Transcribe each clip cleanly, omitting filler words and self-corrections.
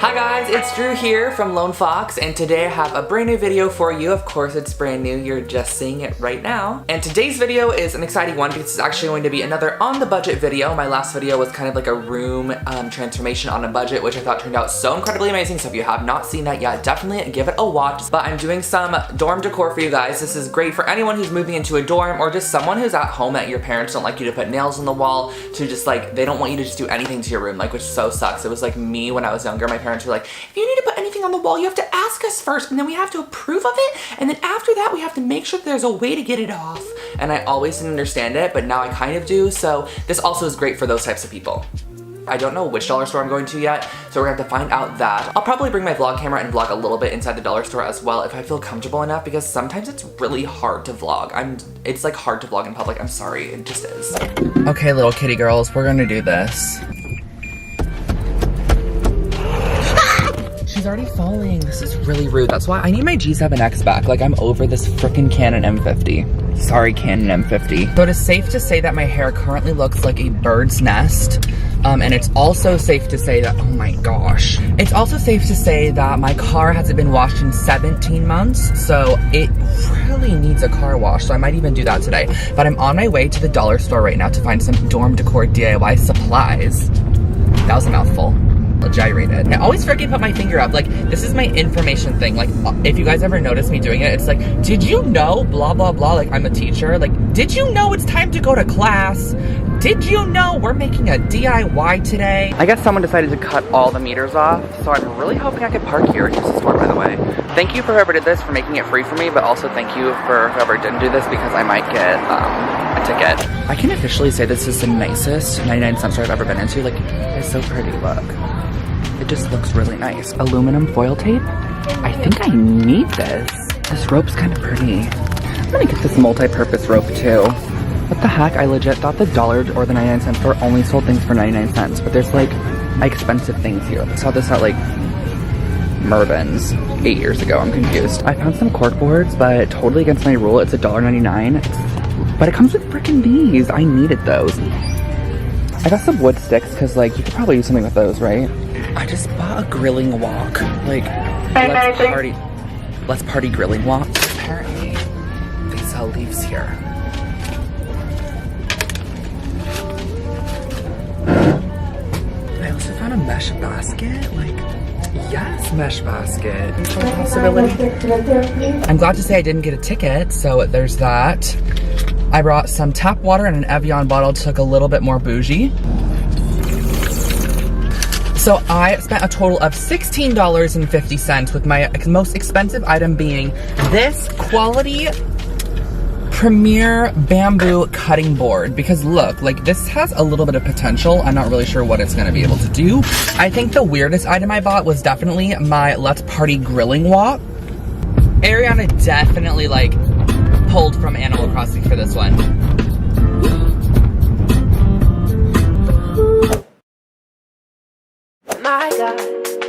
Hi guys, it's Drew here from Lone Fox, and today I have a brand new video for you. Of course it's brand new, you're just seeing it right now. And today's video is an exciting one because it's actually going to be another on the budget video. My last video was kind of like a room transformation on a budget, which I thought turned out so incredibly amazing. So if you have not seen that yet, definitely give it a watch. But I'm doing some dorm decor for you guys. This is great for anyone who's moving into a dorm or just someone who's at home that your parents don't like you to put nails on the wall, to just like, they don't want you to just do anything to your room, like, which so sucks. It was like me when I was younger. My parents were like, if you need to put anything on the wall, you have to ask us first, and then we have to approve of it, and then after that we have to make sure that there's a way to get it off. And I always didn't understand it, but now I kind of do, so this also is great for those types of people. I don't know which dollar store I'm going to yet, so we're gonna have to find out that. I'll probably bring my vlog camera and vlog a little bit inside the dollar store as well if I feel comfortable enough, because sometimes it's really hard to vlog. It's like hard to vlog in public, I'm sorry, it just is. Okay, little kitty girls, we're gonna do this. She's already falling. This is really rude. That's why I need my G7X back. Like, I'm over this frickin' Canon M50. Sorry, Canon M50. So it is safe to say that my hair currently looks like a bird's nest. And it's also safe to say that, oh my gosh. It's also safe to say that my car hasn't been washed in 17 months. So it really needs a car wash. So I might even do that today. But I'm on my way to the dollar store right now to find some dorm decor DIY supplies. That was a mouthful. Gyrated. I always forget to put my finger up. Like, this is my information thing. Like, if you guys ever notice me doing it, it's like, did you know blah blah blah? Like, I'm a teacher. Like, did you know it's time to go to class? Did you know we're making a DIY today? I guess someone decided to cut all the meters off, so I'm really hoping I could park here. Here's the store, by the way. Thank you for whoever did this for making it free for me, but also thank you for whoever didn't do this because I might get a ticket. I can officially say this is the nicest 99-cent store I've ever been into. Like, it's so pretty, look. It just looks really nice. Aluminum foil tape? I think I need this. This rope's kind of pretty. I'm gonna get this multi-purpose rope too. What the heck? I legit thought the dollar or the 99-cent store only sold things for 99 cents, but there's like expensive things here. I saw this at like Mervin's 8 years ago. I'm confused. I found some cork boards, but totally against my rule. It's $1.99. But it comes with freaking these. I needed those. I got some wood sticks because like you could probably do something with those, right? I just bought a grilling wok. Like, let's party grilling wok. Apparently, they sell leaves here. I also found a mesh basket. Like, yes, mesh basket. Possibility. I'm glad to say I didn't get a ticket, so there's that. I brought some tap water and an Evian bottle, took a little bit more bougie. So I spent a total of $16.50 with my most expensive item being this quality Premier bamboo cutting board, because look, like, this has a little bit of potential. I'm not really sure what it's gonna be able to do. I think the weirdest item I bought was definitely my Let's Party grilling wok. Ariana definitely like pulled from Animal Crossing for this one. My God,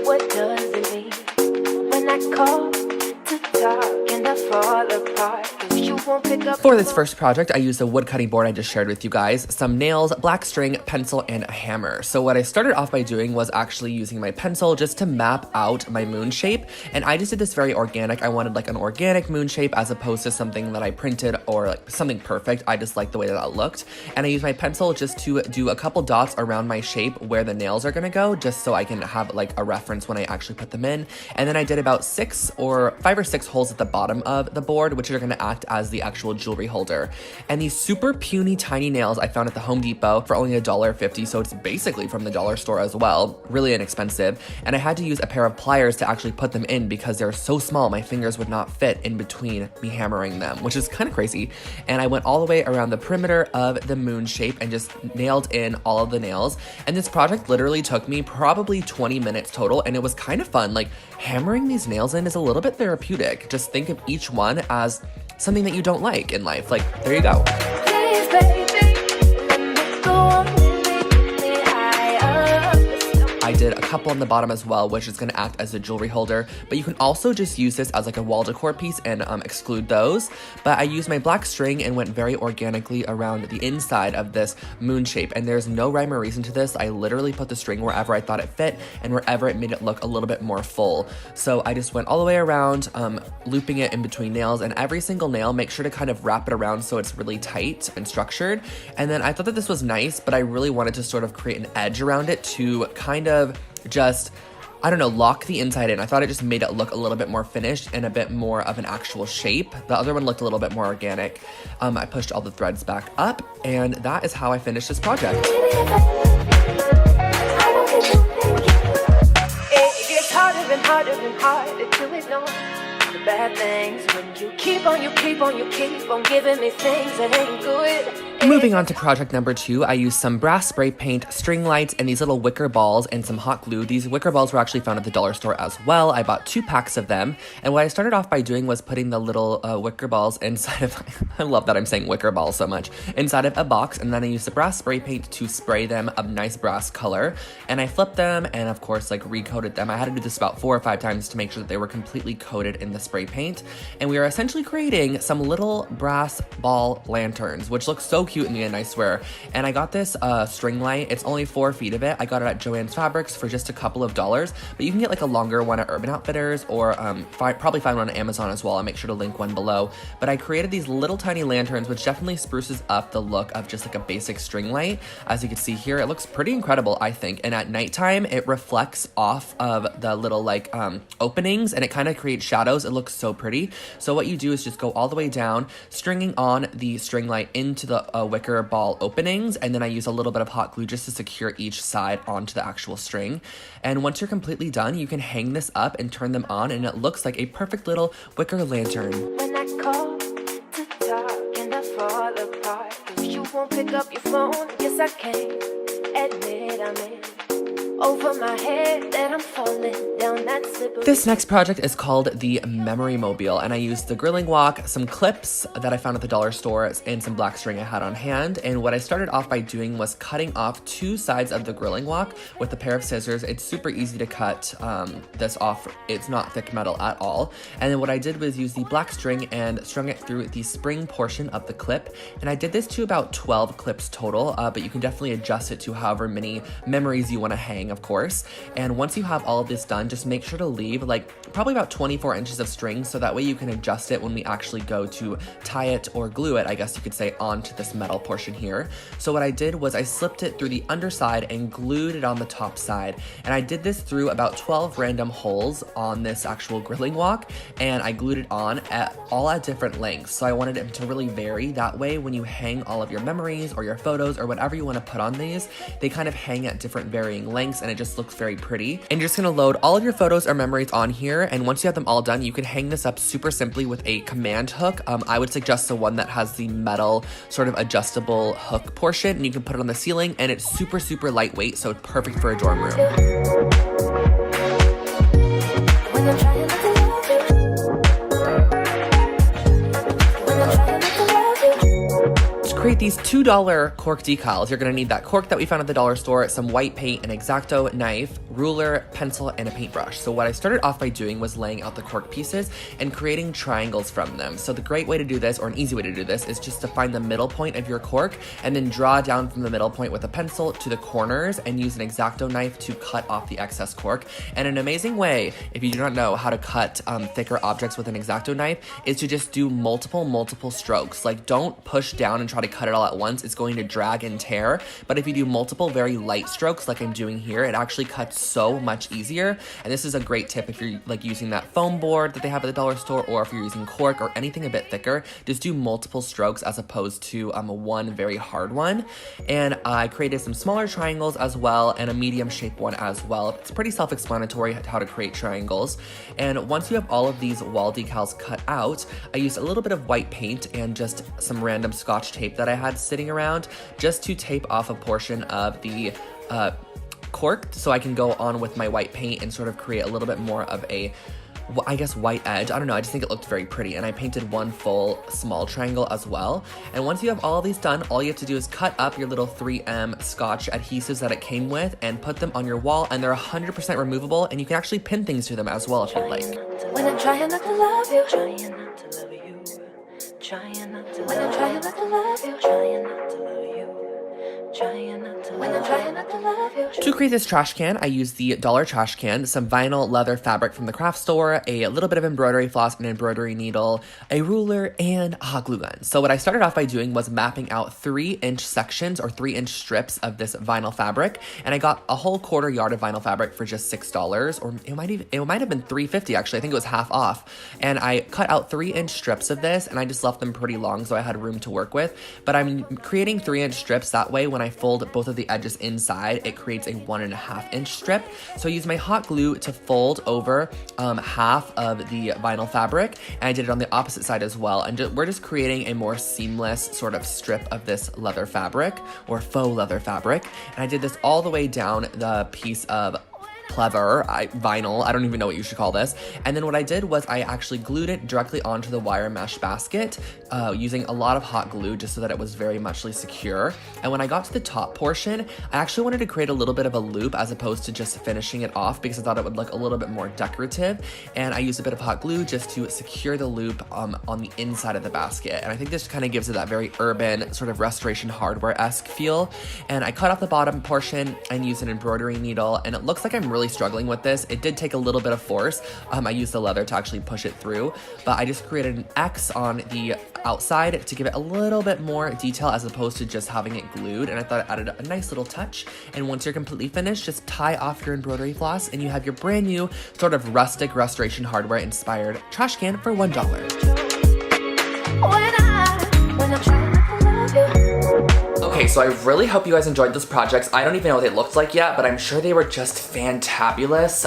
what does it mean when I call to talk and I fall apart? 'Cause you won't pick up. For this first project, I used a wood cutting board I just shared with you guys, some nails, black string, pencil, and a hammer. So what I started off by doing was actually using my pencil just to map out my moon shape, and I just did this very organic. I wanted like an organic moon shape as opposed to something that I printed or like something perfect. I just liked the way that looked, and I used my pencil just to do a couple dots around my shape where the nails are gonna go, just so I can have like a reference when I actually put them in. And then I did about 5 or 6 holes at the bottom of the board, which are gonna act as the actual jewelry holder. And these super puny tiny nails I found at the Home Depot for only $1.50, so it's basically from the dollar store as well, really inexpensive. And I had to use a pair of pliers to actually put them in because they're so small my fingers would not fit in between me hammering them, which is kind of crazy. And I went all the way around the perimeter of the moon shape and just nailed in all of the nails. And this project literally took me probably 20 minutes total, and it was kind of fun. Like, hammering these nails in is a little bit therapeutic. Just think of each one as something that you don't like in life. Like, there you go. I did a couple on the bottom as well, which is going to act as a jewelry holder, but you can also just use this as like a wall decor piece and exclude those. But I used my black string and went very organically around the inside of this moon shape, and there's no rhyme or reason to this. I literally put the string wherever I thought it fit and wherever it made it look a little bit more full. So I just went all the way around, looping it in between nails, and every single nail, make sure to kind of wrap it around so it's really tight and structured. And then I thought that this was nice, but I really wanted to sort of create an edge around it to kind of just, I don't know, lock the inside in. I thought it just made it look a little bit more finished and a bit more of an actual shape. The other one looked a little bit more organic. I pushed all the threads back up, and that is how I finished this project. It gets harder and harder and harder to ignore the bad things when you keep on giving me things that ain't good. Moving on to project number 2, I used some brass spray paint, string lights, and these little wicker balls and some hot glue. These wicker balls were actually found at the dollar store as well. I bought 2 packs of them. And what I started off by doing was putting the little wicker balls inside of, I love that I'm saying wicker balls so much, inside of a box. And then I used the brass spray paint to spray them a nice brass color. And I flipped them and of course like recoated them. I had to do this about 4 or 5 times to make sure that they were completely coated in the spray paint. And we are essentially creating some little brass ball lanterns, which look so cute in the end, I swear. And I got this string light. It's only 4 feet of it. I got it at Joann's Fabrics for just a couple of dollars, but you can get like a longer one at Urban Outfitters or probably find one on Amazon as well. I'll make sure to link one below. But I created these little tiny lanterns, which definitely spruces up the look of just like a basic string light. As you can see here, it looks pretty incredible, I think. And at nighttime, it reflects off of the little like openings, and it kind of creates shadows. It looks so pretty. So what you do is just go all the way down, stringing on the string light into the wicker ball openings, and then I use a little bit of hot glue just to secure each side onto the actual string. And once you're completely done, you can hang this up and turn them on, and it looks like a perfect little wicker lantern. When I call to talk and I fall apart, 'cause you won't pick up your phone. Yes, I can't admit I'm in over my head that I'm falling down that slippery. This next project is called the Memory Mobile, and I used the grilling wok, some clips that I found at the dollar store, and some black string I had on hand. And what I started off by doing was cutting off 2 sides of the grilling wok with a pair of scissors. It's super easy to cut this off. It's not thick metal at all. And then what I did was use the black string and strung it through the spring portion of the clip. And I did this to about 12 clips total, but you can definitely adjust it to however many memories you want to hang, of course. And once you have all of this done, just make sure to leave like probably about 24 inches of string, so that way you can adjust it when we actually go to tie it or glue it, I guess you could say, onto this metal portion here. So what I did was I slipped it through the underside and glued it on the top side. And I did this through about 12 random holes on this actual grilling wok, and I glued it on all at different lengths. So I wanted it to really vary. That way when you hang all of your memories or your photos or whatever you want to put on these, they kind of hang at different varying lengths, and it just looks very pretty. And you're just gonna load all of your photos or memories on here, and once you have them all done, you can hang this up super simply with a command hook. I would suggest the one that has the metal sort of adjustable hook portion, and you can put it on the ceiling, and it's super, super lightweight, so it's perfect for a dorm room. When I'm trying not to love you. When I'm trying not to love you. To create these $2 cork decals, you're gonna need that cork that we found at the dollar store, some white paint, an X-Acto knife, ruler, pencil, and a paintbrush. So what I started off by doing was laying out the cork pieces and creating triangles from them. So the great way to do this, or an easy way to do this, is just to find the middle point of your cork and then draw down from the middle point with a pencil to the corners and use an X-Acto knife to cut off the excess cork. And an amazing way, if you do not know how to cut thicker objects with an X-Acto knife, is to just do multiple strokes. Like, don't push down and try to cut it all at once. It's going to drag and tear. But if you do multiple very light strokes like I'm doing here, it actually cuts so much easier. And this is a great tip if you're like using that foam board that they have at the dollar store, or if you're using cork or anything a bit thicker. Just do multiple strokes as opposed to one very hard one. And I created some smaller triangles as well, and a medium shape one as well. It's pretty self-explanatory how to create triangles. And once you have all of these wall decals cut out, I used a little bit of white paint and just some random Scotch tape that I had sitting around just to tape off a portion of the cork, so I can go on with my white paint and sort of create a little bit more of a I guess white edge. I don't know, I just think it looked very pretty, and I painted one full small triangle as well. And once you have all of these done, all you have to do is cut up your little 3M Scotch adhesives that it came with and put them on your wall, and they're 100% removable, and you can actually pin things to them as well if you'd like. When I'm trying not to love you, trying not to love you, trying not to, when I'm trying not to love you, trying not to love you, trying not to, when I'm trying not to love you. To create this trash can, I used the dollar trash can, some vinyl leather fabric from the craft store, a little bit of embroidery floss and embroidery needle, a ruler, and a hot glue gun. So what I started off by doing was mapping out 3-inch sections or 3-inch strips of this vinyl fabric, and I got a whole quarter yard of vinyl fabric for just $6, or it might have been $3.50 actually. I think it was half off. And I cut out 3-inch strips of this, and I just left them pretty long so I had room to work with. But I'm creating 3-inch strips that way when I fold both of the edges inside, it creates a 1.5-inch strip. So I used my hot glue to fold over half of the vinyl fabric, and I did it on the opposite side as well. And we're just creating a more seamless sort of strip of this leather fabric, or faux leather fabric. And I did this all the way down the piece of pleather, vinyl, I don't even know what you should call this. And then what I did was I actually glued it directly onto the wire mesh basket using a lot of hot glue just so that it was very muchly secure. And when I got to the top portion, I actually wanted to create a little bit of a loop as opposed to just finishing it off because I thought it would look a little bit more decorative. And I used a bit of hot glue just to secure the loop on the inside of the basket. And I think this kind of gives it that very urban sort of Restoration Hardware-esque feel. And I cut off the bottom portion and used an embroidery needle, and it looks like I'm really struggling with this. It did take a little bit of force. I used the leather to actually push it through, but I just created an X on the outside to give it a little bit more detail as opposed to just having it glued, and I thought it added a nice little touch. And once you're completely finished, just tie off your embroidery floss and you have your brand new sort of rustic Restoration Hardware inspired trash can for $1. When I'm trying not to love you. Okay, so I really hope you guys enjoyed those projects. I don't even know what they looked like yet, but I'm sure they were just fantabulous.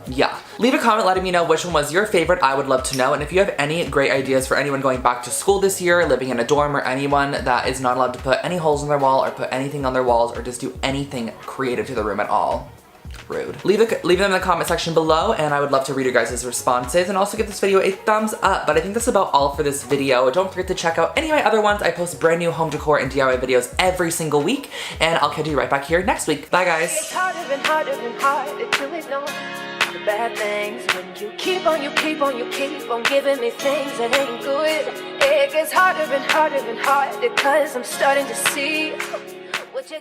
Yeah. Leave a comment letting me know which one was your favorite. I would love to know. And if you have any great ideas for anyone going back to school this year, living in a dorm, or anyone that is not allowed to put any holes in their wall or put anything on their walls or just do anything creative to the room at all, rude. Leave them in the comment section below, and I would love to read your guys' responses, and also give this video a thumbs up. But I think that's about all for this video. Don't forget to check out any of my other ones. I post brand new home decor and DIY videos every single week, and I'll catch you right back here next week. Bye guys. It's harder and harder and harder to ignore the bad things when you keep on giving me things that ain't good. It gets harder and harder and harder because I'm starting to see what you